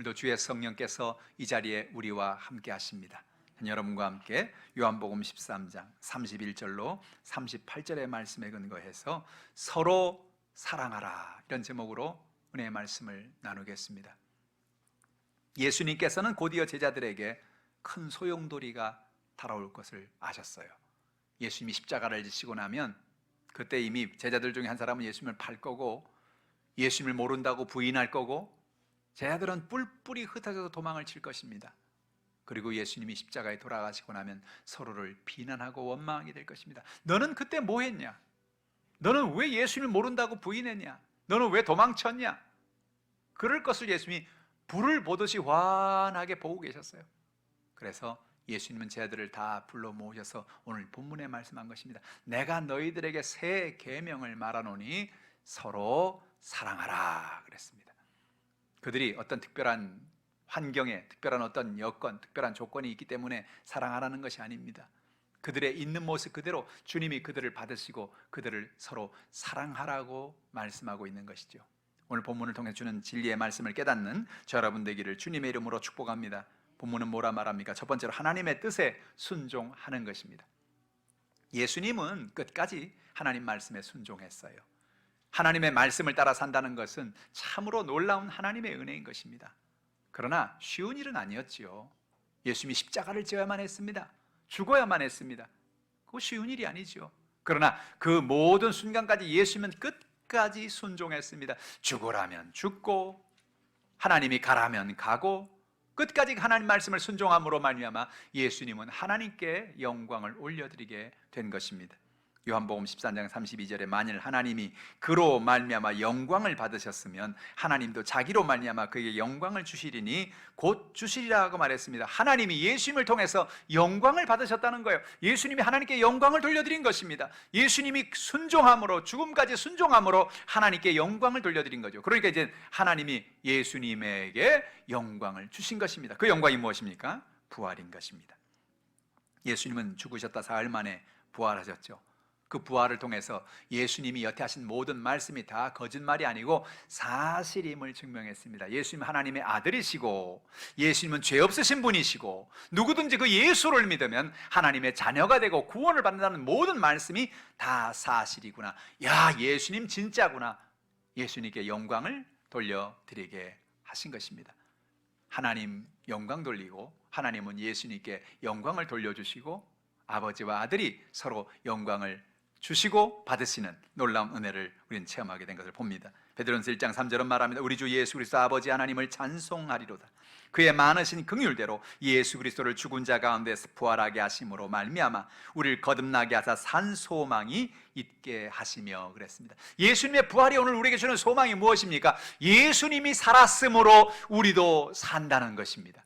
오늘도 주의 성령께서 이 자리에 우리와 함께 하십니다. 여러분과 함께 요한복음 13장 31절로 38절의 말씀에 근거해서 서로 사랑하라, 이런 제목으로 은혜의 말씀을 나누겠습니다. 예수님께서는 곧이어 제자들에게 큰 소용돌이가 다가올 것을 아셨어요. 예수님이 십자가를 지시고 나면 그때 이미 제자들 중에 한 사람은 예수님을 팔 거고, 예수님을 모른다고 부인할 거고, 제자들은 뿔뿔이 흩어져서 도망을 칠 것입니다. 그리고 예수님이 십자가에 돌아가시고 나면 서로를 비난하고 원망하게 될 것입니다. 너는 그때 뭐 했냐? 너는 왜 예수님을 모른다고 부인했냐? 너는 왜 도망쳤냐? 그럴 것을 예수님이 불을 보듯이 환하게 보고 계셨어요. 그래서 예수님은 제자들을 다 불러 모으셔서 오늘 본문에 말씀한 것입니다. 내가 너희들에게 새 계명을 말하노니 서로 사랑하라 그랬습니다. 그들이 어떤 특별한 환경에, 특별한 어떤 여건, 특별한 조건이 있기 때문에 사랑하라는 것이 아닙니다. 그들의 있는 모습 그대로 주님이 그들을 받으시고 그들을 서로 사랑하라고 말씀하고 있는 것이죠. 오늘 본문을 통해 주는 진리의 말씀을 깨닫는 저 여러분 되기를 주님의 이름으로 축복합니다. 본문은 뭐라 말합니까? 첫 번째로 하나님의 뜻에 순종하는 것입니다. 예수님은 끝까지 하나님 말씀에 순종했어요. 하나님의 말씀을 따라 산다는 것은 참으로 놀라운 하나님의 은혜인 것입니다. 그러나 쉬운 일은 아니었지요. 예수님이 십자가를 지어야만 했습니다. 죽어야만 했습니다. 그거 쉬운 일이 아니죠. 그러나 그 모든 순간까지 예수님은 끝까지 순종했습니다. 죽으라면 죽고, 하나님이 가라면 가고, 끝까지 하나님 말씀을 순종함으로 말미암아 예수님은 하나님께 영광을 올려드리게 된 것입니다. 요한복음 13장 32절에 만일 하나님이 그로 말미암아 영광을 받으셨으면 하나님도 자기로 말미암아 그에게 영광을 주시리니 곧 주시리라고 말했습니다. 하나님이 예수님을 통해서 영광을 받으셨다는 거예요. 예수님이 하나님께 영광을 돌려드린 것입니다. 예수님이 순종함으로, 죽음까지 순종함으로 하나님께 영광을 돌려드린 거죠. 그러니까 이제 하나님이 예수님에게 영광을 주신 것입니다. 그 영광이 무엇입니까? 부활인 것입니다. 예수님은 죽으셨다 사흘 만에 부활하셨죠. 그 부활을 통해서 예수님이 여태 하신 모든 말씀이 다 거짓말이 아니고 사실임을 증명했습니다. 예수님은 하나님의 아들이시고, 예수님은 죄 없으신 분이시고, 누구든지 그 예수를 믿으면 하나님의 자녀가 되고 구원을 받는다는 모든 말씀이 다 사실이구나. 야, 예수님 진짜구나. 예수님께 영광을 돌려드리게 하신 것입니다. 하나님 영광 돌리고, 하나님은 예수님께 영광을 돌려주시고, 아버지와 아들이 서로 영광을 주시고 받으시는 놀라운 은혜를 우리는 체험하게 된 것을 봅니다. 베드로전서 1장 3절은 말합니다. 우리 주 예수 그리스도 아버지 하나님을 찬송하리로다. 그의 많으신 긍휼대로 예수 그리스도를 죽은 자 가운데서 부활하게 하심으로 말미암아 우리를 거듭나게 하사 산 소망이 있게 하시며 그랬습니다. 예수님의 부활이 오늘 우리에게 주는 소망이 무엇입니까? 예수님이 살았으므로 우리도 산다는 것입니다.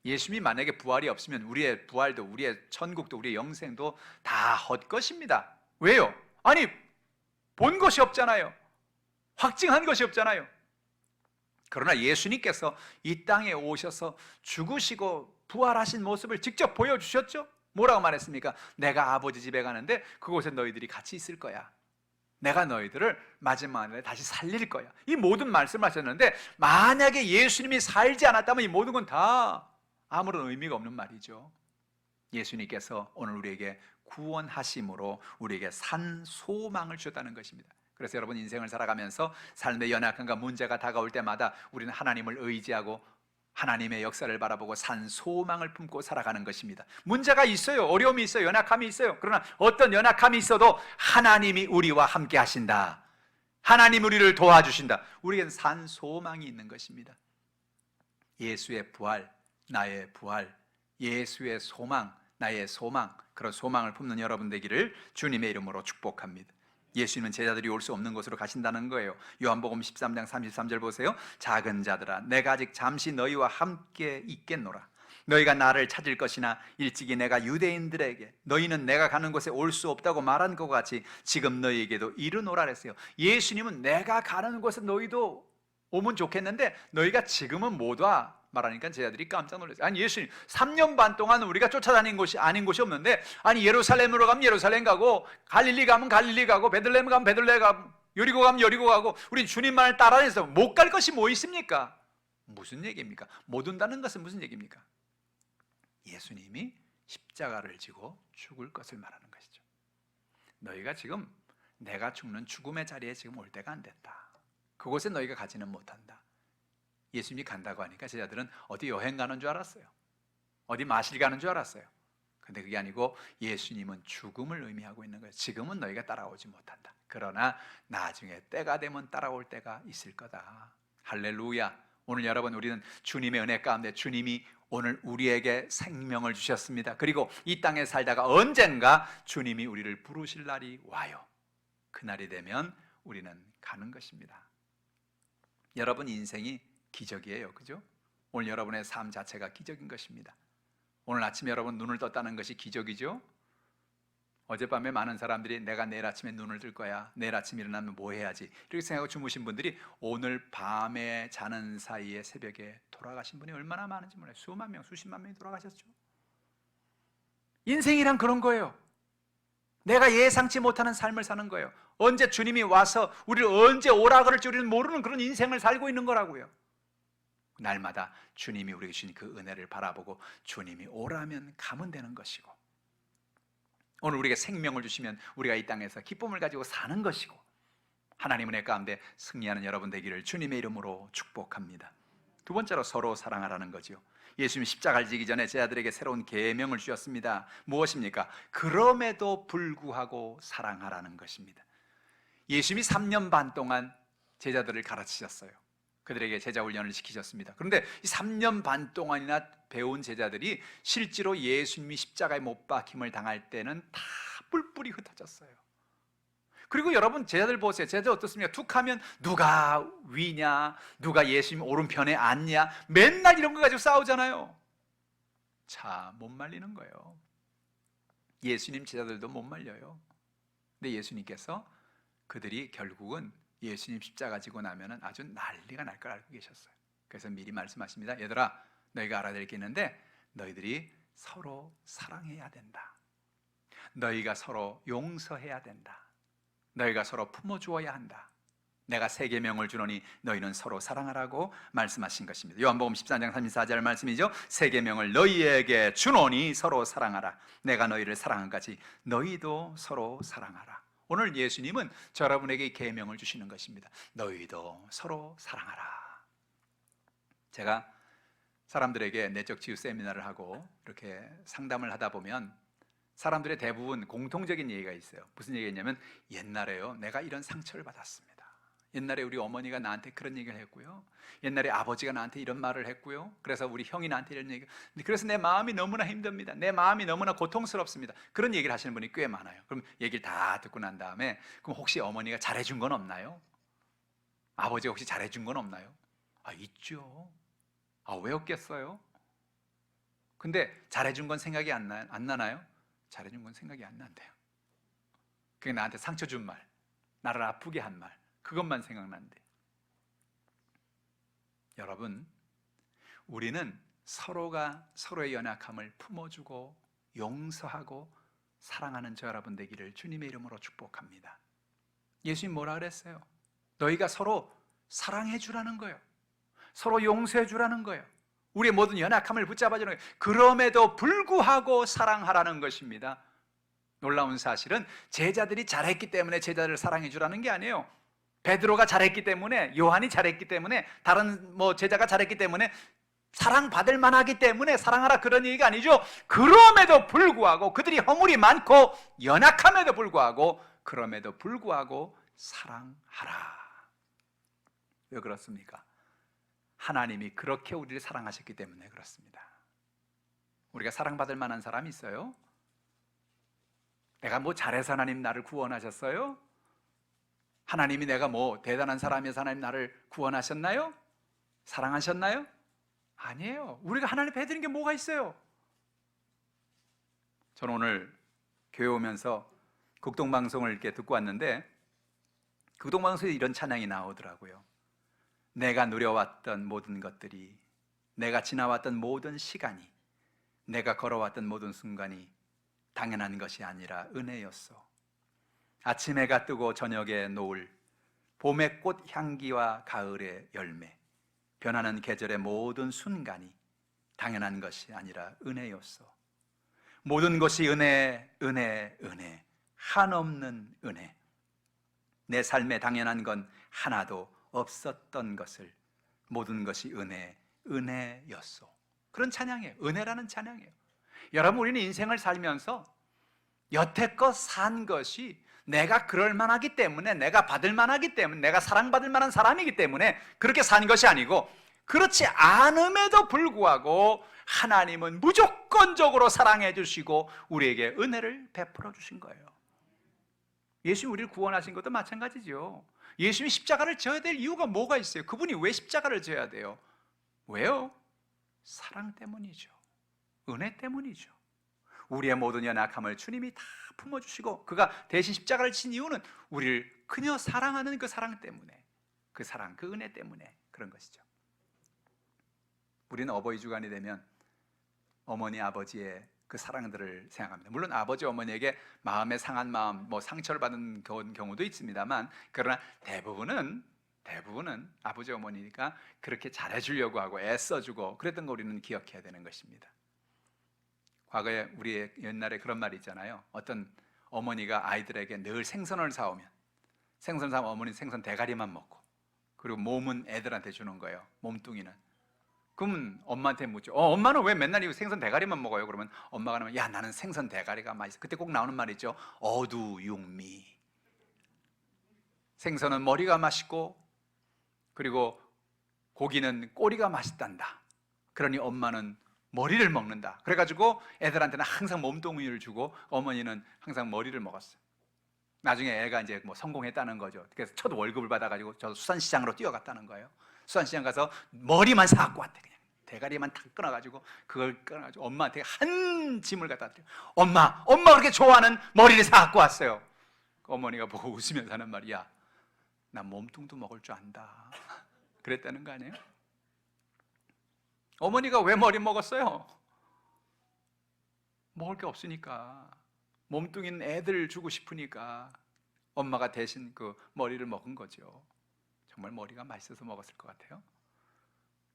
예수님이 만약에 부활이 없으면 우리의 부활도, 우리의 천국도, 우리의 영생도 다 헛것입니다. 왜요? 아니, 본 것이 없잖아요. 확증한 것이 없잖아요. 그러나 예수님께서 이 땅에 오셔서 죽으시고 부활하신 모습을 직접 보여주셨죠? 뭐라고 말했습니까? 내가 아버지 집에 가는데 그곳에 너희들이 같이 있을 거야. 내가 너희들을 마지막 날에 다시 살릴 거야. 이 모든 말씀을 하셨는데, 만약에 예수님이 살지 않았다면 이 모든 건 다 아무런 의미가 없는 말이죠. 예수님께서 오늘 우리에게 구원하심으로 우리에게 산 소망을 주셨다는 것입니다. 그래서 여러분, 인생을 살아가면서 삶의 연약함과 문제가 다가올 때마다 우리는 하나님을 의지하고 하나님의 역사를 바라보고 산 소망을 품고 살아가는 것입니다. 문제가 있어요. 어려움이 있어요. 연약함이 있어요. 그러나 어떤 연약함이 있어도 하나님이 우리와 함께 하신다. 하나님 우리를 도와주신다. 우리에겐 산 소망이 있는 것입니다. 예수의 부활, 나의 부활, 예수의 소망, 나의 소망, 그런 소망을 품는 여러분 되기를 주님의 이름으로 축복합니다. 예수님은 제자들이 올 수 없는 곳으로 가신다는 거예요. 요한복음 13장 33절 보세요. 작은 자들아, 내가 아직 잠시 너희와 함께 있겠노라. 너희가 나를 찾을 것이나 일찍이 내가 유대인들에게 너희는 내가 가는 곳에 올 수 없다고 말한 것 같이 지금 너희에게도 이르노라 그랬어요. 예수님은 내가 가는 곳에 너희도 오면 좋겠는데 너희가 지금은 못 와 말하니까 제자들이 깜짝 놀랐어요. 아니, 예수님 3년 반 동안 우리가 쫓아다닌 곳이 아닌 곳이 없는데, 아니 예루살렘으로 가면 예루살렘 가고, 갈릴리 가면 갈릴리 가고, 베들레헴 가면 베들레헴 가고, 여리고 가면 여리고 가고, 우리 주님만을 따라다녀서 못 갈 것이 뭐 있습니까? 무슨 얘기입니까? 못 온다는 것은 무슨 얘기입니까? 예수님이 십자가를 지고 죽을 것을 말하는 것이죠. 너희가 지금 내가 죽는 죽음의 자리에 지금 올 때가 안 됐다. 그곳에 너희가 가지는 못한다. 예수님이 간다고 하니까 제자들은 어디 여행 가는 줄 알았어요. 어디 마실 가는 줄 알았어요. 근데 그게 아니고 예수님은 죽음을 의미하고 있는 거예요. 지금은 너희가 따라오지 못한다. 그러나 나중에 때가 되면 따라올 때가 있을 거다. 할렐루야. 오늘 여러분, 우리는 주님의 은혜 가운데 주님이 오늘 우리에게 생명을 주셨습니다. 그리고 이 땅에 살다가 언젠가 주님이 우리를 부르실 날이 와요. 그날이 되면 우리는 가는 것입니다. 여러분 인생이 기적이에요. 그죠? 오늘 여러분의 삶 자체가 기적인 것입니다. 오늘 아침에 여러분 눈을 떴다는 것이 기적이죠? 어젯밤에 많은 사람들이 내가 내일 아침에 눈을 뜰 거야, 내일 아침에 일어나면 뭐 해야지, 이렇게 생각하고 주무신 분들이 오늘 밤에 자는 사이에 새벽에 돌아가신 분이 얼마나 많은지 몰라요. 수만 명, 수십만 명이 돌아가셨죠. 인생이란 그런 거예요. 내가 예상치 못하는 삶을 사는 거예요. 언제 주님이 와서 우리를 언제 오라 그럴지 우리는 모르는 그런 인생을 살고 있는 거라고요. 날마다 주님이 우리에게 주신 그 은혜를 바라보고 주님이 오라면 가면 되는 것이고, 오늘 우리에게 생명을 주시면 우리가 이 땅에서 기쁨을 가지고 사는 것이고, 하나님 은혜 가운데 승리하는 여러분 되기를 주님의 이름으로 축복합니다. 두 번째로 서로 사랑하라는 거죠. 예수님이 십자가를 지기 전에 제자들에게 새로운 계명을 주셨습니다. 무엇입니까? 그럼에도 불구하고 사랑하라는 것입니다. 예수님이 3년 반 동안 제자들을 가르치셨어요. 그들에게 제자 훈련을 시키셨습니다. 그런데 이 3년 반 동안이나 배운 제자들이 실제로 예수님이 십자가에 못 박힘을 당할 때는 다 뿔뿔이 흩어졌어요. 그리고 여러분 제자들 보세요. 제자들 어떻습니까? 툭하면 누가 위냐, 누가 예수님 오른편에 앉냐, 맨날 이런 거 가지고 싸우잖아요. 자, 못 말리는 거예요. 예수님 제자들도 못 말려요. 근데 예수님께서 그들이 결국은 예수님 십자가 지고 나면은 아주 난리가 날 걸 알고 계셨어요. 그래서 미리 말씀하십니다. 얘들아, 너희가 알아야 될 게 있는데 너희들이 서로 사랑해야 된다. 너희가 서로 용서해야 된다. 너희가 서로 품어주어야 한다. 내가 새 계명을 주노니 너희는 서로 사랑하라고 말씀하신 것입니다. 요한복음 14장 34절 말씀이죠. 새 계명을 너희에게 주노니 서로 사랑하라. 내가 너희를 사랑한 같이 너희도 서로 사랑하라. 오늘 예수님은 저 여러분에게 계명을 주시는 것입니다. 너희도 서로 사랑하라. 제가 사람들에게 내적 치유 세미나를 하고 이렇게 상담을 하다 보면 사람들의 대부분 공통적인 얘기가 있어요. 무슨 얘기냐면, 옛날에요, 내가 이런 상처를 받았습니다. 옛날에 우리 어머니가 나한테 그런 얘기를 했고요, 옛날에 아버지가 나한테 이런 말을 했고요, 그래서 우리 형이 나한테 이런 얘기, 그래서 내 마음이 너무나 힘듭니다. 내 마음이 너무나 고통스럽습니다. 그런 얘기를 하시는 분이 꽤 많아요. 그럼 얘기를 다 듣고 난 다음에, 그럼 혹시 어머니가 잘해준 건 없나요? 아버지가 혹시 잘해준 건 없나요? 아, 있죠. 아, 왜 없겠어요? 근데 잘해준 건 생각이 안 나나요? 잘해준 건 생각이 안 난대요. 그게 나한테 상처 준 말, 나를 아프게 한 말, 그것만 생각난대. 여러분, 우리는 서로가 서로의 연약함을 품어주고 용서하고 사랑하는 저 여러분 되기를 주님의 이름으로 축복합니다. 예수님 뭐라 그랬어요? 너희가 서로 사랑해 주라는 거예요. 서로 용서해 주라는 거예요. 우리의 모든 연약함을 붙잡아 주는 거예요. 그럼에도 불구하고 사랑하라는 것입니다. 놀라운 사실은 제자들이 잘했기 때문에 제자들을 사랑해 주라는 게 아니에요. 베드로가 잘했기 때문에, 요한이 잘했기 때문에, 다른 제자가 잘했기 때문에, 사랑받을 만하기 때문에 사랑하라, 그런 얘기가 아니죠. 그럼에도 불구하고, 그들이 허물이 많고 연약함에도 불구하고, 그럼에도 불구하고 사랑하라. 왜 그렇습니까? 하나님이 그렇게 우리를 사랑하셨기 때문에 그렇습니다. 우리가 사랑받을 만한 사람이 있어요? 내가 뭐 잘해서 하나님 나를 구원하셨어요? 하나님이 내가 뭐 대단한 사람이어서 하나님 나를 구원하셨나요? 사랑하셨나요? 아니에요. 우리가 하나님 앞에 해드린 게 뭐가 있어요? 저는 오늘 교회 오면서 극동방송을 이렇게 듣고 왔는데, 극동방송에 이런 찬양이 나오더라고요. 내가 누려왔던 모든 것들이, 내가 지나왔던 모든 시간이, 내가 걸어왔던 모든 순간이 당연한 것이 아니라 은혜였소. 아침 해가 뜨고 저녁에 노을, 봄의 꽃 향기와 가을의 열매, 변하는 계절의 모든 순간이 당연한 것이 아니라 은혜였소. 모든 것이 은혜, 은혜, 은혜, 한없는 은혜. 내 삶에 당연한 건 하나도 없었던 것을 모든 것이 은혜, 은혜였소. 그런 찬양이에요. 은혜라는 찬양이에요. 여러분, 우리는 인생을 살면서 여태껏 산 것이 내가 그럴 만하기 때문에, 내가 받을 만하기 때문에, 내가 사랑받을 만한 사람이기 때문에 그렇게 산 것이 아니고, 그렇지 않음에도 불구하고 하나님은 무조건적으로 사랑해 주시고 우리에게 은혜를 베풀어 주신 거예요. 예수님이 우리를 구원하신 것도 마찬가지죠. 예수님이 십자가를 져야 될 이유가 뭐가 있어요? 그분이 왜 십자가를 져야 돼요? 왜요? 사랑 때문이죠. 은혜 때문이죠. 우리의 모든 연약함을 주님이 다 품어주시고, 그가 대신 십자가를 친 이유는 우리를 그녀 사랑하는 그 사랑 때문에, 그 사랑, 그 은혜 때문에 그런 것이죠. 우리는 어버이 주간이 되면 어머니, 아버지의 그 사랑들을 생각합니다. 물론 아버지, 어머니에게 마음에 상한 마음, 상처를 받은 경우도 있습니다만, 그러나 대부분은 아버지, 어머니니까 그렇게 잘해주려고 하고 애써주고 그랬던 거 우리는 기억해야 되는 것입니다. 과거에 우리 옛날에 그런 말이 있잖아요. 어떤 어머니가 아이들에게 늘 생선을 사오면, 생선 사오면 어머니는 생선 대가리만 먹고, 그리고 몸은 애들한테 주는 거예요. 몸뚱이는. 그러면 엄마한테 묻죠. 엄마는 왜 맨날 이 생선 대가리만 먹어요? 그러면 엄마가 하면, 야, 나는 생선 대가리가 맛있어. 그때 꼭 나오는 말이 있죠. 어두육미. 생선은 머리가 맛있고, 그리고 고기는 꼬리가 맛있단다. 그러니 엄마는 머리를 먹는다. 그래가지고 애들한테는 항상 몸뚱이를 주고 어머니는 항상 머리를 먹었어요. 나중에 애가 이제 성공했다는 거죠. 그래서 첫 월급을 받아가지고 저 수산시장으로 뛰어갔다는 거예요. 수산시장 가서 머리만 사갖고 왔대. 그냥 대가리만 탁 끊어가지고, 그걸 끊어가지고 엄마한테 한 짐을 갖다 드려. 엄마 그렇게 좋아하는 머리를 사갖고 왔어요. 어머니가 보고 웃으면서 하는 말이야, 나 몸뚱도 먹을 줄 안다. 그랬다는 거 아니에요? 어머니가 왜 머리 먹었어요? 먹을 게 없으니까. 몸뚱이는 애들 주고 싶으니까 엄마가 대신 그 머리를 먹은 거죠. 정말 머리가 맛있어서 먹었을 것 같아요.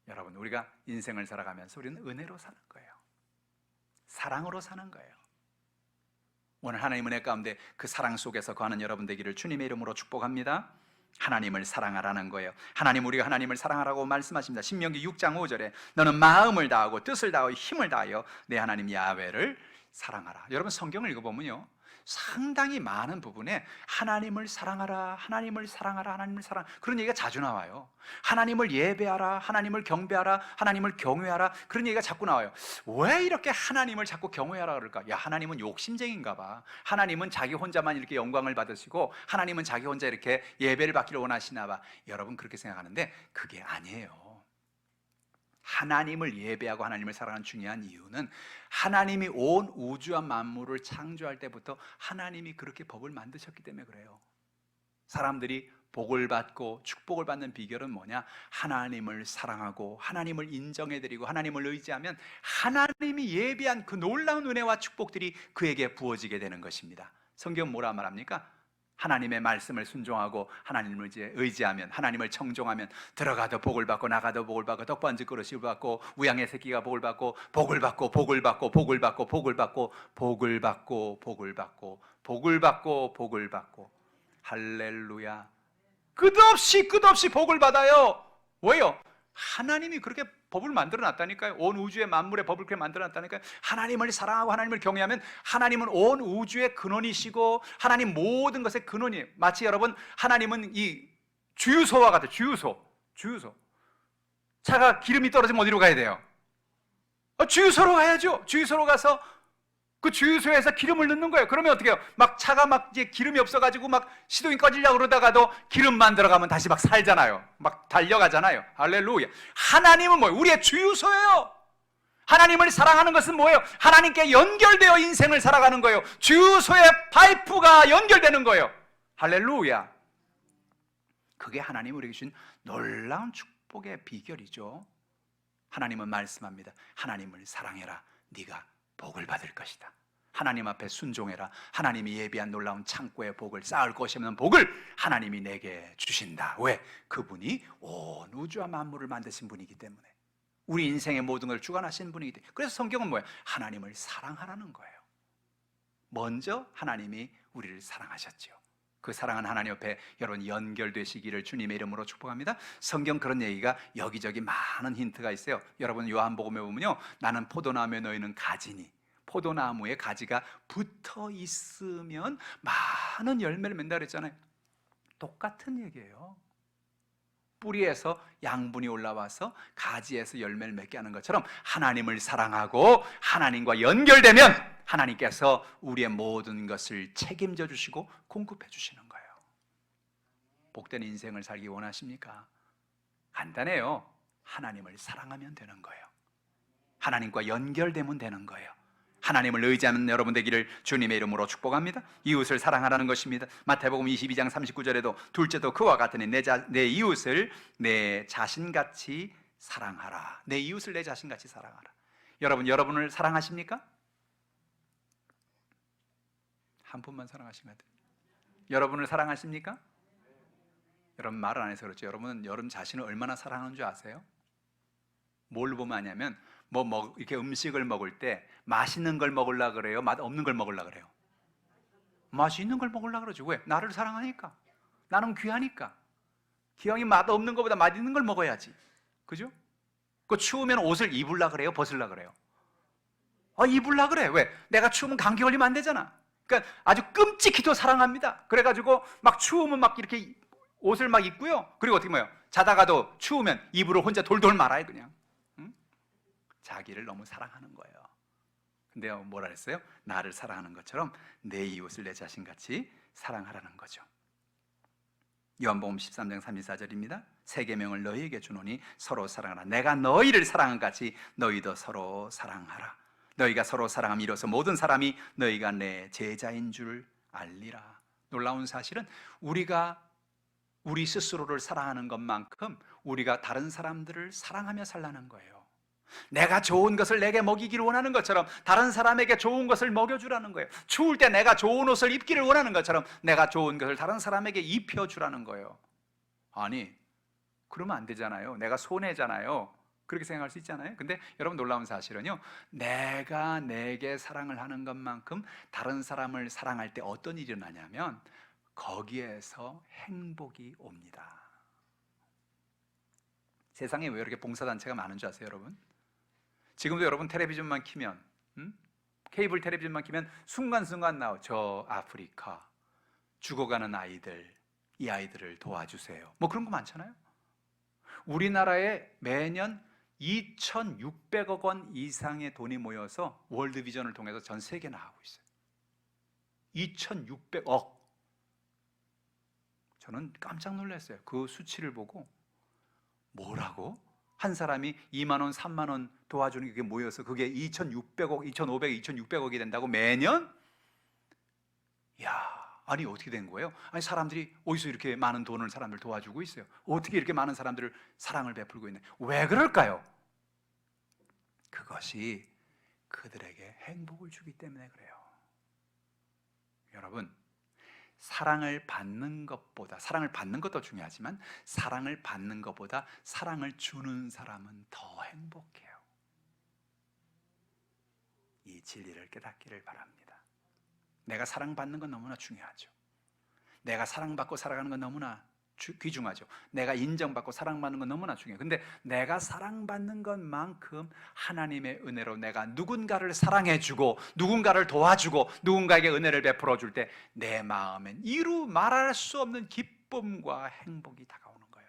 여러분, 우리가 인생을 살아가면서 우리는 은혜로 사는 거예요. 사랑으로 사는 거예요. 오늘 하나님 은혜 가운데 그 사랑 속에서 거하는 여러분 되기를 주님의 이름으로 축복합니다. 하나님을 사랑하라는 거예요. 우리가 하나님을 사랑하라고 말씀하십니다. 신명기 6장 5절에 너는 마음을 다하고 뜻을 다하고 힘을 다하여 내 하나님 야훼를 사랑하라. 여러분, 성경을 읽어보면요, 상당히 많은 부분에 하나님을 사랑하라, 하나님을 사랑하라, 하나님을 사랑, 그런 얘기가 자주 나와요. 하나님을 예배하라, 하나님을 경배하라, 하나님을 경외하라, 그런 얘기가 자꾸 나와요. 왜 이렇게 하나님을 자꾸 경외하라 그럴까? 야, 하나님은 욕심쟁인가 봐. 하나님은 자기 혼자만 이렇게 영광을 받으시고 하나님은 자기 혼자 이렇게 예배를 받기를 원하시나 봐. 여러분, 그렇게 생각하는데 그게 아니에요. 하나님을 예배하고 하나님을 사랑하는 중요한 이유는 하나님이 온 우주와 만물을 창조할 때부터 하나님이 그렇게 법을 만드셨기 때문에 그래요. 사람들이 복을 받고 축복을 받는 비결은 뭐냐? 하나님을 사랑하고 하나님을 인정해드리고 하나님을 의지하면 하나님이 예비한 그 놀라운 은혜와 축복들이 그에게 부어지게 되는 것입니다. 성경은 뭐라 말합니까? 하나님의 말씀을 순종하고 하나님을 의지하면, 하나님을 청종하면 들어가도 복을 받고 나가도 복을 받고 떡반지 그릇을 받고 우양의 새끼가 복을 받고 복을 받고 복을 받고 복을 받고 복을 받고 복을 받고 복을 받고 복을 받고 복을 받고 할렐루야. 끝없이 복을 받아요. 왜요? 하나님이 그렇게 법을 만들어 놨다니까요. 온 우주의 만물의 법을 그렇게 만들어 놨다니까요. 하나님을 사랑하고 하나님을 경외하면 하나님은 온 우주의 근원이시고 하나님 모든 것의 근원이에요. 마치 여러분, 하나님은 이 주유소와 같아요. 주유소. 차가 기름이 떨어지면 어디로 가야 돼요? 주유소로 가야죠. 주유소로 가서 그 주유소에서 기름을 넣는 거예요. 그러면 어떻게 해요? 막 차가 막 이제 기름이 없어가지고 막 시동이 꺼지려고 그러다가도 기름만 들어가면 다시 막 살잖아요. 막 달려가잖아요. 할렐루야. 하나님은 뭐예요? 우리의 주유소예요. 하나님을 사랑하는 것은 뭐예요? 하나님께 연결되어 인생을 살아가는 거예요. 주유소의 파이프가 연결되는 거예요. 할렐루야. 그게 하나님이 우리에게 주신 놀라운 축복의 비결이죠. 하나님은 말씀합니다. 하나님을 사랑해라. 네가 복을 받을 것이다. 하나님 앞에 순종해라. 하나님이 예비한 놀라운 창고의 복을, 쌓을 것이 없는 복을 하나님이 내게 주신다. 왜? 그분이 온 우주와 만물을 만드신 분이기 때문에, 우리 인생의 모든 걸 주관하시는 분이기 때문에. 그래서 성경은 뭐예요? 하나님을 사랑하라는 거예요. 먼저 하나님이 우리를 사랑하셨죠. 그 사랑하는 하나님 옆에 여러분 연결되시기를 주님의 이름으로 축복합니다. 성경 그런 얘기가 여기저기 많은 힌트가 있어요. 여러분 요한복음에 보면요, 나는 포도나무에 너희는 가지니, 포도나무에 가지가 붙어 있으면 많은 열매를 맺는다 그랬잖아요. 똑같은 얘기예요. 뿌리에서 양분이 올라와서 가지에서 열매를 맺게 하는 것처럼 하나님을 사랑하고 하나님과 연결되면 하나님께서 우리의 모든 것을 책임져 주시고 공급해 주시는 거예요. 복된 인생을 살기 원하십니까? 간단해요. 하나님을 사랑하면 되는 거예요. 하나님과 연결되면 되는 거예요. 하나님을 의지하는 여러분 되기를 주님의 이름으로 축복합니다. 이웃을 사랑하라는 것입니다. 마태복음 22장 39절에도 둘째도 그와 같으니 내 이웃을 내 자신같이 사랑하라. 내 이웃을 내 자신같이 사랑하라. 여러분을 사랑하십니까? 한 분만 사랑하시면 돼요. 여러분을 사랑하십니까? 여러분 말을 안 해서 그렇죠. 여러분은 여러분 자신을 얼마나 사랑하는 줄 아세요? 뭘 보면 아냐면 이렇게 음식을 먹을 때 맛있는 걸 먹으려고 그래요? 맛 없는 걸 먹으려고 그래요? 맛있는 걸 먹으려고 그러죠. 왜? 나를 사랑하니까. 나는 귀하니까. 기왕이 맛 없는 것보다 맛있는 걸 먹어야지. 그죠? 그 추우면 옷을 입으려고 그래요? 벗으려고 그래요? 입으려고 그래. 왜? 내가 추우면 감기 걸리면 안 되잖아. 그러니까 아주 끔찍히도 사랑합니다. 그래가지고 막 추우면 막 이렇게 옷을 막 입고요. 그리고 어떻게 뭐예요? 자다가도 추우면 입으로 혼자 돌돌 말아요, 그냥. 자기를 너무 사랑하는 거예요. 근데 뭐라 했어요? 나를 사랑하는 것처럼 내 이웃을 내 자신같이 사랑하라는 거죠. 요한복음 13장 34절입니다. 새 계명을 너희에게 주노니 서로 사랑하라. 내가 너희를 사랑한 같이 너희도 서로 사랑하라. 너희가 서로 사랑함 이로써 모든 사람이 너희가 내 제자인 줄 알리라. 놀라운 사실은 우리가 우리 스스로를 사랑하는 것만큼 우리가 다른 사람들을 사랑하며 살라는 거예요. 내가 좋은 것을 내게 먹이기를 원하는 것처럼 다른 사람에게 좋은 것을 먹여주라는 거예요. 추울 때 내가 좋은 옷을 입기를 원하는 것처럼 내가 좋은 것을 다른 사람에게 입혀주라는 거예요. 아니, 그러면 안 되잖아요. 내가 손해잖아요. 그렇게 생각할 수 있잖아요. 근데 여러분 놀라운 사실은요, 내가 내게 사랑을 하는 것만큼 다른 사람을 사랑할 때 어떤 일이 일어나냐면 거기에서 행복이 옵니다. 세상에 왜 이렇게 봉사단체가 많은 줄 아세요, 여러분? 지금도 여러분 텔레비전만 키면, 케이블 텔레비전만 키면 순간순간 나와. 저 아프리카 죽어가는 아이들, 이 아이들을 도와주세요. 뭐 그런 거 많잖아요. 우리나라에 매년 2,600억 원 이상의 돈이 모여서 월드비전을 통해서 전 세계에 나가고 있어요. 2,600억. 저는 깜짝 놀랐어요. 그 수치를 보고. 뭐라고? 한 사람이 2만 원, 3만 원 도와주는 게 모여서 그게 2,600억, 2,500, 2,600억이 된다고 매년? 야, 아니 어떻게 된 거예요? 아니 사람들이 어디서 이렇게 많은 돈을 사람들 도와주고 있어요? 어떻게 이렇게 많은 사람들을 사랑을 베풀고 있는? 왜 그럴까요? 그것이 그들에게 행복을 주기 때문에 그래요. 여러분, 사랑을 받는 것보다, 사랑을 받는 것도 중요하지만 사랑을 받는 것보다 사랑을 주는 사람은 더 행복해요. 이 진리를 깨닫기를 바랍니다. 내가 사랑받는 건 너무나 중요하죠. 내가 사랑받고 살아가는 건 너무나 귀중하죠. 내가 인정받고 사랑받는 건 너무나 중요해요. 근데 내가 사랑받는 것만큼 하나님의 은혜로 내가 누군가를 사랑해주고 누군가를 도와주고 누군가에게 은혜를 베풀어 줄 때 내 마음엔 이루 말할 수 없는 기쁨과 행복이 다가오는 거예요.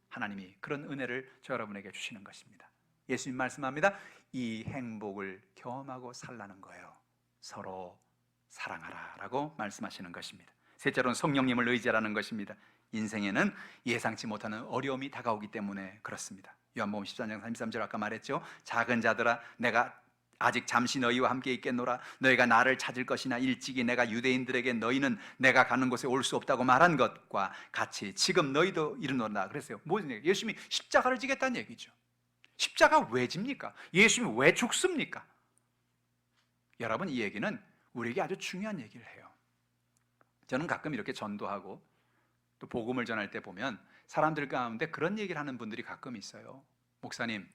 하나님이 그런 은혜를 저 여러분에게 주시는 것입니다. 예수님 말씀합니다. 이 행복을 경험하고 살라는 거예요. 서로 사랑하라 라고 말씀하시는 것입니다. 셋째로는 성령님을 의지하라는 것입니다. 인생에는 예상치 못하는 어려움이 다가오기 때문에 그렇습니다. 요한복음 14장 33절 아까 말했죠. 작은 자들아 내가 아직 잠시 너희와 함께 있겠노라. 너희가 나를 찾을 것이나 일찍이 내가 유대인들에게 너희는 내가 가는 곳에 올 수 없다고 말한 것과 같이 지금 너희도 이르노라 그랬어요. 무슨 얘기? 예수님이 십자가를 지겠다는 얘기죠. 십자가 왜 집니까? 예수님이 왜 죽습니까? 여러분, 이 얘기는 우리에게 아주 중요한 얘기를 해요. 저는 가끔 이렇게 전도하고 또 복음을 전할 때 보면 사람들 가운데 그런 얘기를 하는 분들이 가끔 있어요. 목사님,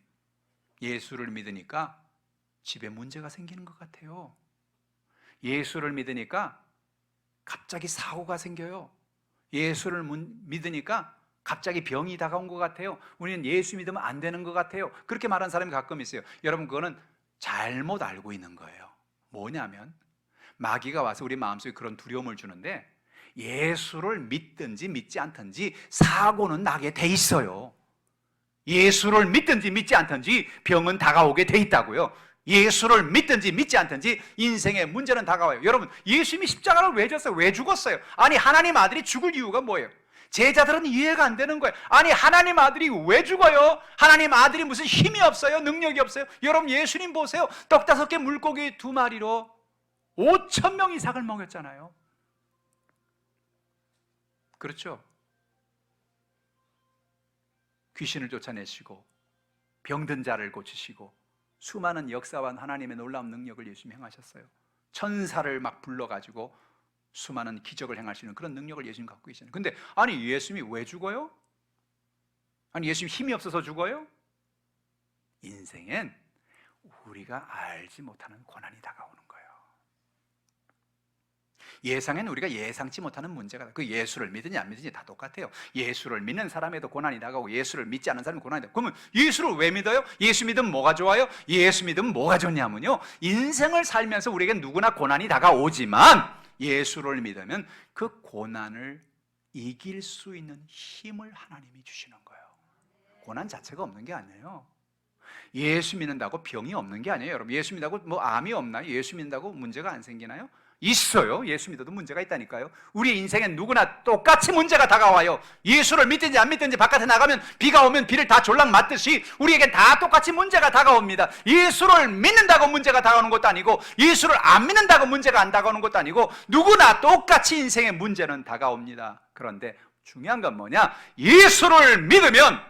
예수를 믿으니까 집에 문제가 생기는 것 같아요. 예수를 믿으니까 갑자기 사고가 생겨요. 예수를 믿으니까 갑자기 병이 다가온 것 같아요. 우리는 예수 믿으면 안 되는 것 같아요. 그렇게 말하는 사람이 가끔 있어요. 여러분, 그거는 잘못 알고 있는 거예요. 뭐냐면 마귀가 와서 우리 마음속에 그런 두려움을 주는데, 예수를 믿든지 믿지 않든지 사고는 나게 돼 있어요. 예수를 믿든지 믿지 않든지 병은 다가오게 돼 있다고요. 예수를 믿든지 믿지 않든지 인생의 문제는 다가와요. 여러분, 예수님이 십자가를 왜 졌어요? 왜 죽었어요? 아니, 하나님 아들이 죽을 이유가 뭐예요? 제자들은 이해가 안 되는 거예요. 아니, 하나님 아들이 왜 죽어요? 하나님 아들이 무슨 힘이 없어요? 능력이 없어요? 여러분, 예수님 보세요. 떡 5개 물고기 2마리로 5,000명 이상을 먹였잖아요. 그렇죠? 귀신을 쫓아내시고 병든 자를 고치시고 수많은 역사와 하나님의 놀라운 능력을 예수님이 행하셨어요. 천사를 막 불러가지고 수많은 기적을 행할 수 있는 그런 능력을 예수님 갖고 계시잖아요. 근데 아니, 예수님이 왜 죽어요? 아니, 예수님 힘이 없어서 죽어요? 인생엔 우리가 알지 못하는 고난이 다가오는 거예요. 예상엔 우리가 예상치 못하는 문제가, 그 예수를 믿느냐 안 믿느냐 다 똑같아요. 예수를 믿는 사람에도 고난이 다가오고 예수를 믿지 않는 사람은 고난이 다가오고. 그러면 예수를 왜 믿어요? 예수 믿으면 뭐가 좋아요? 예수 믿으면 뭐가 좋냐면요, 인생을 살면서 우리에게 누구나 고난이 다가오지만 예수를 믿으면 그 고난을 이길 수 있는 힘을 하나님이 주시는 거예요. 고난 자체가 없는 게 아니에요. 예수 믿는다고 병이 없는 게 아니에요. 여러분, 예수 믿는다고 뭐 암이 없나요? 예수 믿는다고 문제가 안 생기나요? 있어요. 예수 믿어도 문제가 있다니까요. 우리 인생엔 누구나 똑같이 문제가 다가와요. 예수를 믿든지 안 믿든지 바깥에 나가면 비가 오면 비를 다 졸랑 맞듯이 우리에겐 다 똑같이 문제가 다가옵니다. 예수를 믿는다고 문제가 다가오는 것도 아니고 예수를 안 믿는다고 문제가 안 다가오는 것도 아니고 누구나 똑같이 인생의 문제는 다가옵니다. 그런데 중요한 건 뭐냐? 예수를 믿으면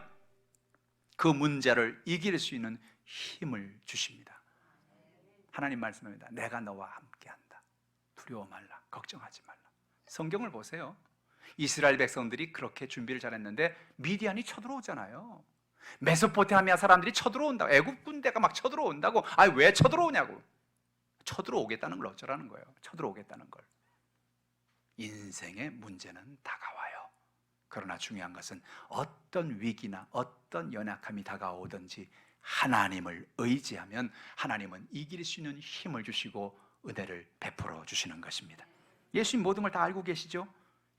그 문제를 이길 수 있는 힘을 주십니다. 하나님 말씀합니다. 내가 너와 함께한다. 두려워 말라, 걱정하지 말라. 성경을 보세요. 이스라엘 백성들이 그렇게 준비를 잘했는데 미디안이 쳐들어오잖아요. 메소포타미아 사람들이 쳐들어온다고, 애굽 군대가 막 쳐들어온다고. 아니, 왜 쳐들어오냐고. 쳐들어오겠다는 걸 어쩌라는 거예요. 쳐들어오겠다는 걸. 인생의 문제는 다가와요. 그러나 중요한 것은 어떤 위기나 어떤 연약함이 다가오든지 하나님을 의지하면 하나님은 이길 수 있는 힘을 주시고 은혜를 베풀어 주시는 것입니다. 예수님 모든 걸 다 알고 계시죠?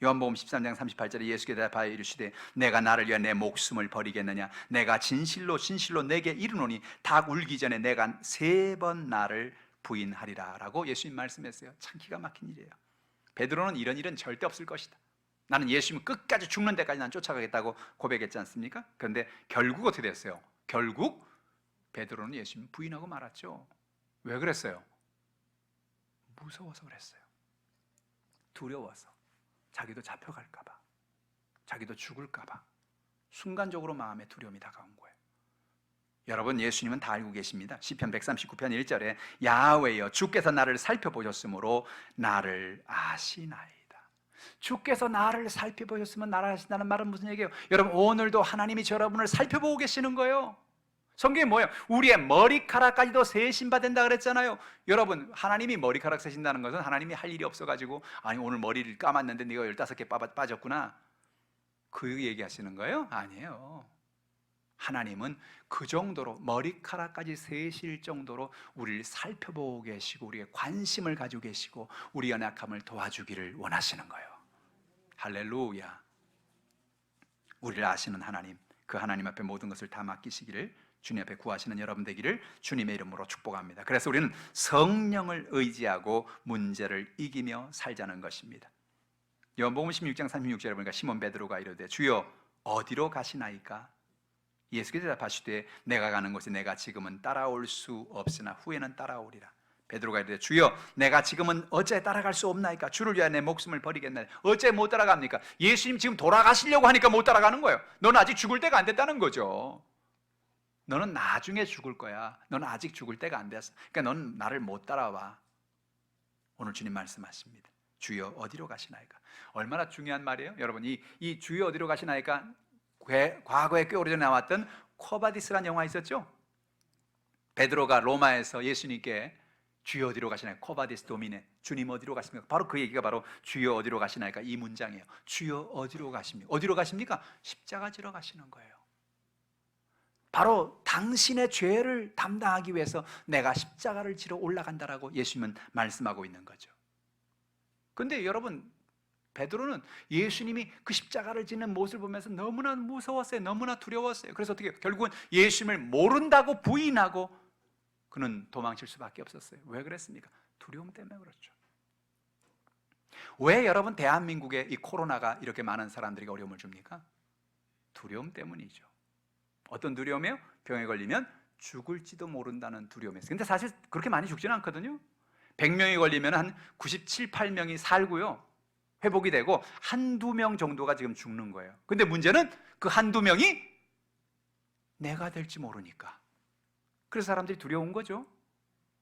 요한복음 13장 38절에 예수께서 대답하여 이르시되 내가 나를 위하여 내 목숨을 버리겠느냐? 내가 진실로 진실로 내게 이르노니 닭 울기 전에 내가 3번 나를 부인하리라 라고 예수님 말씀했어요. 참 기가 막힌 일이에요. 베드로는 이런 일은 절대 없을 것이다. 나는 예수님 끝까지 죽는 데까지 난 쫓아가겠다고 고백했지 않습니까? 그런데 결국 어떻게 됐어요? 결국 베드로는 예수님 부인하고 말았죠. 왜 그랬어요? 무서워서 그랬어요. 두려워서. 자기도 잡혀갈까 봐, 자기도 죽을까 봐 순간적으로 마음에 두려움이 다가온 거예요. 여러분, 예수님은 다 알고 계십니다. 시편 139편 1절에 야훼여 주께서 나를 살펴보셨으므로 나를 아시나이다. 주께서 나를 살펴보셨으면 나를 아신다는 말은 무슨 얘기예요? 여러분, 오늘도 하나님이 여러분을 살펴보고 계시는 거예요. 성경에 뭐예요? 우리의 머리카락까지도 세신바 된다 그랬잖아요. 여러분, 하나님이 머리카락 세신다는 것은 하나님이 할 일이 없어가지고 아니 오늘 머리를 감았는데 네가 15개 빠졌구나, 그 얘기하시는 거예요? 아니에요. 하나님은 그 정도로 머리카락까지 세실 정도로 우리를 살펴보고 계시고 우리의 관심을 가지고 계시고 우리 연약함을 도와주기를 원하시는 거예요. 할렐루야. 우리를 아시는 하나님, 그 하나님 앞에 모든 것을 다 맡기시기를 주님 앞에 구하시는 여러분 되기를 주님의 이름으로 축복합니다. 그래서 우리는 성령을 의지하고 문제를 이기며 살자는 것입니다. 요한복음 16장 36절에 보니까 시몬 베드로가 이르되 주여 어디로 가시나이까? 예수께서 대답하시되 내가 가는 곳에 내가 지금은 따라올 수 없으나 후에는 따라오리라. 베드로가 이르되 주여 내가 지금은 어째 따라갈 수 없나이까? 주를 위하여 내 목숨을 버리겠나이까? 어째 못 따라갑니까? 예수님 지금 돌아가시려고 하니까 못 따라가는 거예요. 너는 아직 죽을 때가 안 됐다는 거죠. 너는 나중에 죽을 거야. 너는 아직 죽을 때가 안 됐어. 그러니까 너는 나를 못 따라와. 오늘 주님 말씀하십니다. 주여 어디로 가시나이까? 얼마나 중요한 말이에요. 여러분, 이 주여 어디로 가시나이까, 과거에 꽤 오래전에 나왔던 코바디스라는 영화 있었죠? 베드로가 로마에서 예수님께 주여 어디로 가시나이까, 코바디스 도미네, 주님 어디로 가십니까? 바로 그 얘기가 바로 주여 어디로 가시나이까 이 문장이에요. 주여 어디로 가십니까? 어디로 가십니까? 십자가 지러 가시는 거예요. 바로 당신의 죄를 담당하기 위해서 내가 십자가를 지러 올라간다라고 예수님은 말씀하고 있는 거죠. 그런데 여러분, 베드로는 예수님이 그 십자가를 지는 모습을 보면서 너무나 무서웠어요. 너무나 두려웠어요. 그래서 어떻게 결국은 예수님을 모른다고 부인하고 그는 도망칠 수밖에 없었어요. 왜 그랬습니까? 두려움 때문에 그렇죠. 왜 여러분 대한민국에 이 코로나가 이렇게 많은 사람들에게 어려움을 줍니까? 두려움 때문이죠. 어떤 두려움이에요? 병에 걸리면 죽을지도 모른다는 두려움이었어요. 근데 사실 그렇게 많이 죽지는 않거든요. 100명이 걸리면 한 97, 8명이 살고요, 회복이 되고 한두 명 정도가 지금 죽는 거예요. 근데 문제는 그 한두 명이 내가 될지 모르니까. 그래서 사람들이 두려운 거죠.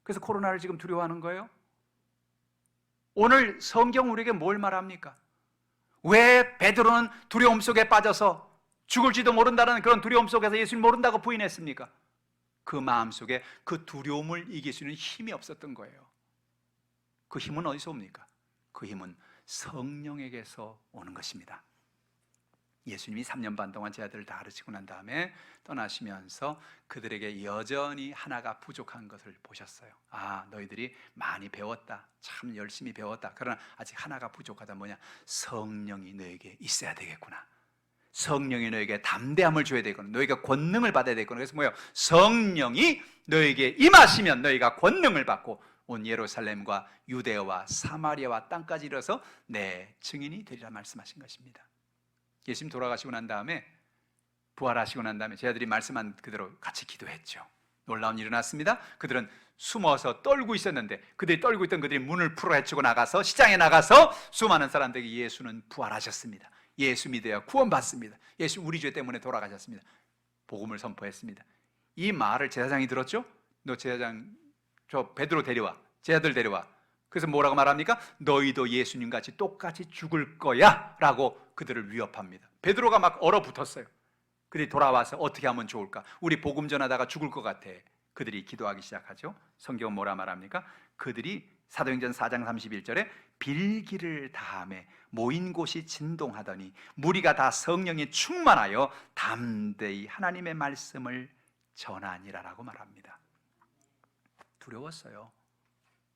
그래서 코로나를 지금 두려워하는 거예요. 오늘 성경 우리에게 뭘 말합니까? 왜 베드로는 두려움 속에 빠져서 죽을지도 모른다는 그런 두려움 속에서 예수님 모른다고 부인했습니까? 그 마음속에 그 두려움을 이길 수 있는 힘이 없었던 거예요. 그 힘은 어디서 옵니까? 그 힘은 성령에게서 오는 것입니다. 예수님이 3년 반 동안 제 아들을 다 가르치고 난 다음에 떠나시면서 그들에게 여전히 하나가 부족한 것을 보셨어요. 아, 너희들이 많이 배웠다, 참 열심히 배웠다, 그러나 아직 하나가 부족하다. 뭐냐? 성령이 너에게 있어야 되겠구나. 성령이 너에게 담대함을 줘야 되겠구나. 너희가 권능을 받아야 되겠구나. 그래서 뭐예요? 성령이 너에게 임하시면 너희가 권능을 받고 온 예루살렘과 유대와 사마리아와 땅까지 이르러서 내 증인이 되리라 말씀하신 것입니다. 예수님 돌아가시고 난 다음에, 부활하시고 난 다음에 제 아들이 말씀한 그대로 같이 기도했죠. 놀라운 일이 일어났습니다. 그들은 숨어서 떨고 있었는데, 그들이 떨고 있던 그들이 문을 풀어 헤치고 나가서 시장에 나가서 수많은 사람들에게 예수는 부활하셨습니다. 예수 믿어야 구원받습니다. 예수 우리 죄 때문에 돌아가셨습니다. 복음을 선포했습니다. 이 말을 제사장이 들었죠. 너 제사장, 저 베드로 데려와, 제 아들 데려와. 그래서 뭐라고 말합니까? 너희도 예수님같이 똑같이 죽을 거야 라고 그들을 위협합니다. 베드로가 막 얼어붙었어요. 그들이 돌아와서 어떻게 하면 좋을까? 우리 복음 전하다가 죽을 것 같아. 그들이 기도하기 시작하죠. 성경은 뭐라 말합니까? 그들이 사도행전 4장 31절에 빌기를 다하매 모인 곳이 진동하더니 무리가 다 성령이 충만하여 담대히 하나님의 말씀을 전하니라라고 말합니다. 두려웠어요.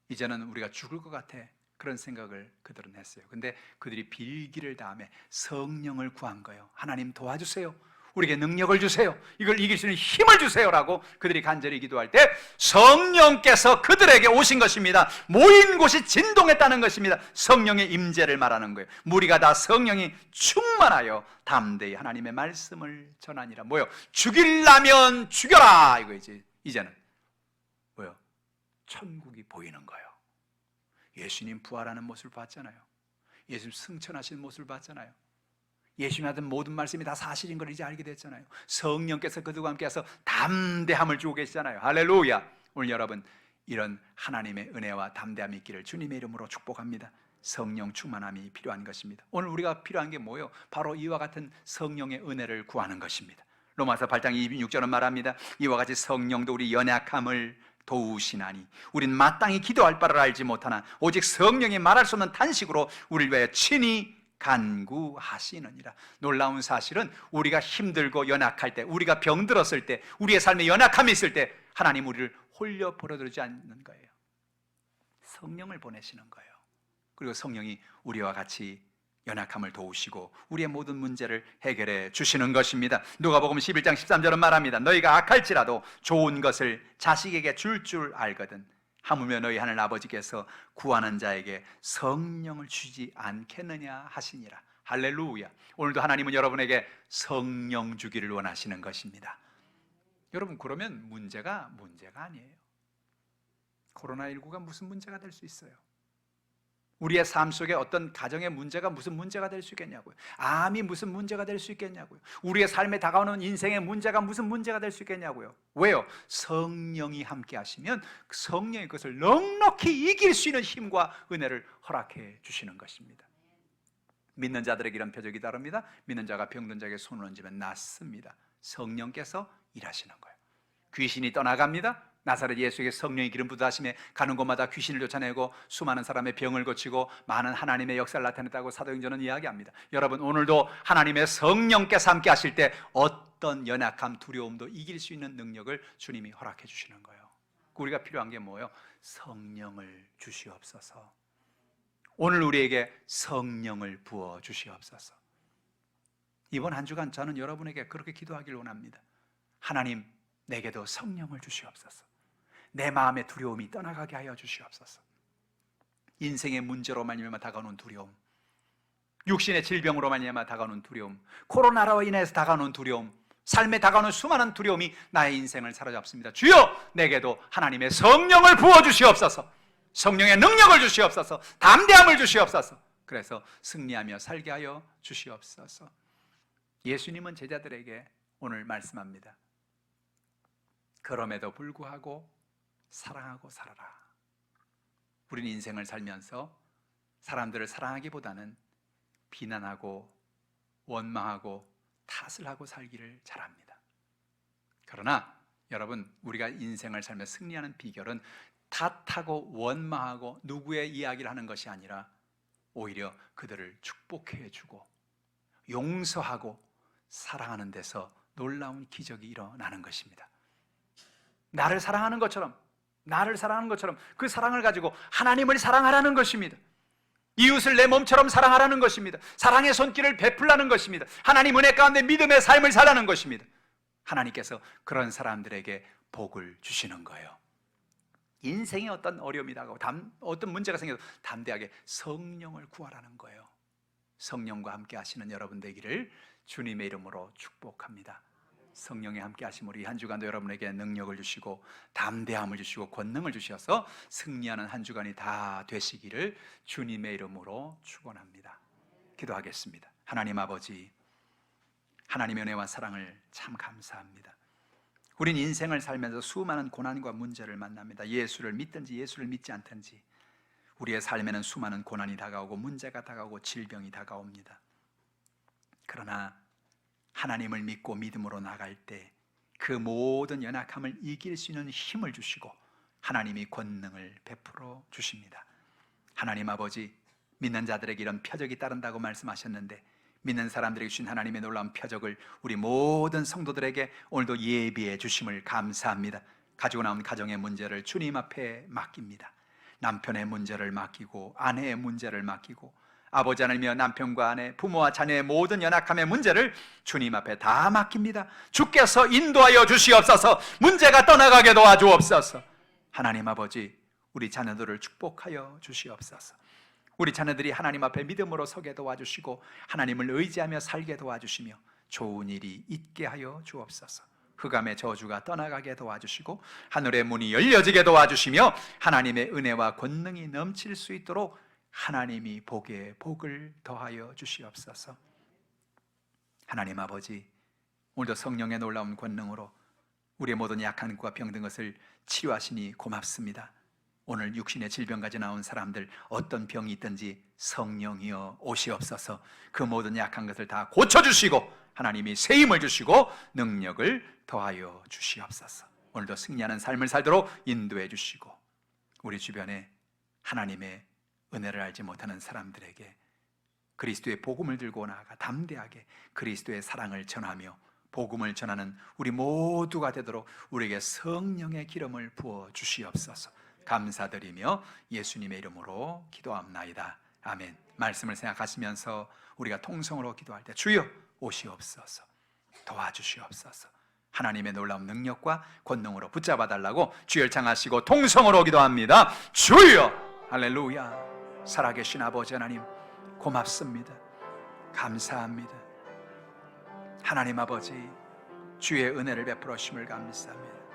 이제는 우리가 죽을 것 같아, 그런 생각을 그들은 했어요. 근데 그들이 빌기를 다하며 성령을 구한 거예요. 하나님 도와주세요, 우리에게 능력을 주세요, 이걸 이길 수 있는 힘을 주세요 라고 그들이 간절히 기도할 때 성령께서 그들에게 오신 것입니다. 모인 곳이 진동했다는 것입니다. 성령의 임재를 말하는 거예요. 무리가 다 성령이 충만하여 담대히 하나님의 말씀을 전하니라. 뭐요? 죽이려면 죽여라 이거지. 이제는 뭐요? 천국이 보이는 거예요. 예수님 부활하는 모습을 봤잖아요. 예수님 승천하시는 모습을 봤잖아요. 예수님 하던 모든 말씀이 다 사실인 걸 이제 알게 됐잖아요. 성령께서 그들과 함께해서 담대함을 주고 계시잖아요. 할렐루야. 오늘 여러분, 이런 하나님의 은혜와 담대함이 있기를 주님의 이름으로 축복합니다. 성령 충만함이 필요한 것입니다. 오늘 우리가 필요한 게 뭐예요? 바로 이와 같은 성령의 은혜를 구하는 것입니다. 로마서 8장 26절은 말합니다. 이와 같이 성령도 우리 연약함을 도우시나니 우린 마땅히 기도할 바를 알지 못하나 오직 성령이 말할 수 없는 탄식으로 우리를 위하여 친히 간구하시느니라. 놀라운 사실은 우리가 힘들고 연약할 때, 우리가 병들었을 때, 우리의 삶에 연약함이 있을 때 하나님 우리를 홀려 버려두지 않는 거예요. 성령을 보내시는 거예요. 그리고 성령이 우리와 같이 연약함을 도우시고 우리의 모든 문제를 해결해 주시는 것입니다. 누가복음 11장 13절은 말합니다. 너희가 악할지라도 좋은 것을 자식에게 줄 알거든 하물며 너희 하늘 아버지께서 구하는 자에게 성령을 주지 않겠느냐 하시니라. 할렐루야. 오늘도 하나님은 여러분에게 성령 주기를 원하시는 것입니다. 여러분, 그러면 문제가 아니에요. 코로나19가 무슨 문제가 될 수 있어요? 우리의 삶 속에 어떤 가정의 문제가 무슨 문제가 될 수 있겠냐고요. 암이 무슨 문제가 될 수 있겠냐고요. 우리의 삶에 다가오는 인생의 문제가 무슨 문제가 될 수 있겠냐고요. 왜요? 성령이 함께 하시면 성령이 그것을 넉넉히 이길 수 있는 힘과 은혜를 허락해 주시는 것입니다. 믿는 자들에게 이런 표적이 따릅니다. 믿는 자가 병든 자에게 손을 얹으면 낫습니다. 성령께서 일하시는 거예요. 귀신이 떠나갑니다. 나사렛 예수에게 성령이 기름 부으심에 가는 곳마다 귀신을 쫓아내고 수많은 사람의 병을 고치고 많은 하나님의 역사를 나타냈다고 사도행전은 이야기합니다. 여러분, 오늘도 하나님의 성령께서 함께 하실 때 어떤 연약함, 두려움도 이길 수 있는 능력을 주님이 허락해 주시는 거예요. 우리가 필요한 게 뭐예요? 성령을 주시옵소서. 오늘 우리에게 성령을 부어 주시옵소서. 이번 한 주간 저는 여러분에게 그렇게 기도하기를 원합니다. 하나님, 내게도 성령을 주시옵소서. 내 마음의 두려움이 떠나가게 하여 주시옵소서. 인생의 문제로 말미암아 다가오는 두려움, 육신의 질병으로 말미암아 다가오는 두려움, 코로나로 인해서 다가오는 두려움, 삶에 다가오는 수많은 두려움이 나의 인생을 사로잡습니다. 주여, 내게도 하나님의 성령을 부어주시옵소서. 성령의 능력을 주시옵소서. 담대함을 주시옵소서. 그래서 승리하며 살게 하여 주시옵소서. 예수님은 제자들에게 오늘 말씀합니다. 그럼에도 불구하고 사랑하고 살아라. 우리는 인생을 살면서 사람들을 사랑하기보다는 비난하고 원망하고 탓을 하고 살기를 잘합니다. 그러나 여러분, 우리가 인생을 살며 승리하는 비결은 탓하고 원망하고 누구의 이야기를 하는 것이 아니라 오히려 그들을 축복해 주고 용서하고 사랑하는 데서 놀라운 기적이 일어나는 것입니다. 나를 사랑하는 것처럼 그 사랑을 가지고 하나님을 사랑하라는 것입니다. 이웃을 내 몸처럼 사랑하라는 것입니다. 사랑의 손길을 베풀라는 것입니다. 하나님 은혜 가운데 믿음의 삶을 살라는 것입니다. 하나님께서 그런 사람들에게 복을 주시는 거예요. 인생에 어떤 어려움이 다가오고 어떤 문제가 생겨도 담대하게 성령을 구하라는 거예요. 성령과 함께 하시는 여러분 되기를 주님의 이름으로 축복합니다. 성령이 함께 하심으로 이 한 주간도 여러분에게 능력을 주시고 담대함을 주시고 권능을 주셔서 승리하는 한 주간이 다 되시기를 주님의 이름으로 축원합니다. 기도하겠습니다. 하나님 아버지, 하나님의 은혜와 사랑을 참 감사합니다. 우린 인생을 살면서 수많은 고난과 문제를 만납니다. 예수를 믿든지 예수를 믿지 않든지 우리의 삶에는 수많은 고난이 다가오고 문제가 다가오고 질병이 다가옵니다. 그러나 하나님을 믿고 믿음으로 나갈 때 그 모든 연약함을 이길 수 있는 힘을 주시고 하나님이 권능을 베풀어 주십니다. 하나님 아버지, 믿는 자들에게 이런 표적이 따른다고 말씀하셨는데 믿는 사람들에게 주신 하나님의 놀라운 표적을 우리 모든 성도들에게 오늘도 예비해 주심을 감사합니다. 가지고 나온 가정의 문제를 주님 앞에 맡깁니다. 남편의 문제를 맡기고 아내의 문제를 맡기고 아버지 하나님이여 남편과 아내, 부모와 자녀의 모든 연약함의 문제를 주님 앞에 다 맡깁니다. 주께서 인도하여 주시옵소서. 문제가 떠나가게 도와주옵소서. 하나님 아버지, 우리 자녀들을 축복하여 주시옵소서. 우리 자녀들이 하나님 앞에 믿음으로 서게 도와주시고 하나님을 의지하며 살게 도와주시며 좋은 일이 있게 하여 주옵소서. 흑암의 저주가 떠나가게 도와주시고 하늘의 문이 열려지게 도와주시며 하나님의 은혜와 권능이 넘칠 수 있도록 하나님이 복에 복을 더하여 주시옵소서. 하나님 아버지, 오늘도 성령의 놀라운 권능으로 우리의 모든 약한 것과 병든 것을 치료하시니 고맙습니다. 오늘 육신의 질병 가지고 나온 사람들 어떤 병이 있든지 성령이여 오시옵소서. 그 모든 약한 것을 다 고쳐주시고 하나님이 새 힘을 주시고 능력을 더하여 주시옵소서. 오늘도 승리하는 삶을 살도록 인도해 주시고 우리 주변에 하나님의 은혜를 알지 못하는 사람들에게 그리스도의 복음을 들고 나아가 담대하게 그리스도의 사랑을 전하며 복음을 전하는 우리 모두가 되도록 우리에게 성령의 기름을 부어 주시옵소서. 감사드리며 예수님의 이름으로 기도합나이다. 아멘. 말씀을 생각하시면서 우리가 통성으로 기도할 때 주여 오시옵소서. 도와주시옵소서. 하나님의 놀라운 능력과 권능으로 붙잡아 달라고 주여 청하시고 통성으로 기도합니다. 주여. 할렐루야. 살아계신 아버지 하나님 고맙습니다. 감사합니다. 하나님 아버지, 주의 은혜를 베풀어 주심을 감사합니다.